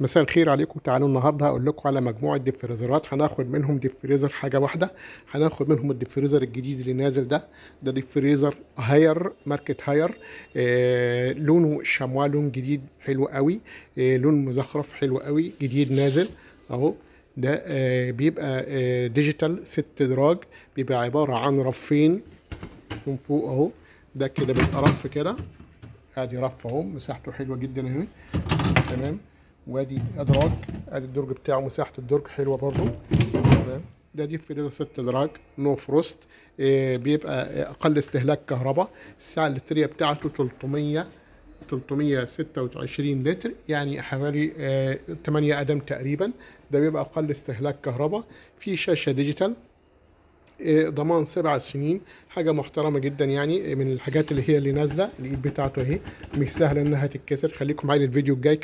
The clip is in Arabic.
مساء الخير عليكم. تعالوا النهارده هقول لكم على مجموعه ديفريزرات. هناخد منهم ديفريزر حاجه واحده. هناخد منهم الديفريزر الجديد اللي نازل ده ديفريزر هاير، ماركه هاير. لونه شمواه، لون جديد حلو قوي. لون مزخرف حلو قوي جديد نازل اهو. ده بيبقى ديجيتال 6 دراج. بيبقى عباره عن رفين من فوق اهو. ده كده بيبقى رف كده، ادي رف اهو، مساحته حلوه جدا اهي. تمام. وادي ادراج، ادي الدرج بتاعه، مساحه الدرج حلوه برضو. تمام. ده دي فريزر 6 دراج نو فروست. بيبقى اقل استهلاك كهرباء. السعه اللتريه بتاعته 326 لتر، يعني حوالي 8 قدم تقريبا. ده بيبقى اقل استهلاك كهرباء. في شاشه ديجيتال، ضمان 7 سنين. حاجه محترمه جدا، يعني من الحاجات اللي نازله. الايد بتاعته اهي، مش سهله انها تتكسر. خليكم معايا الفيديو الجاي.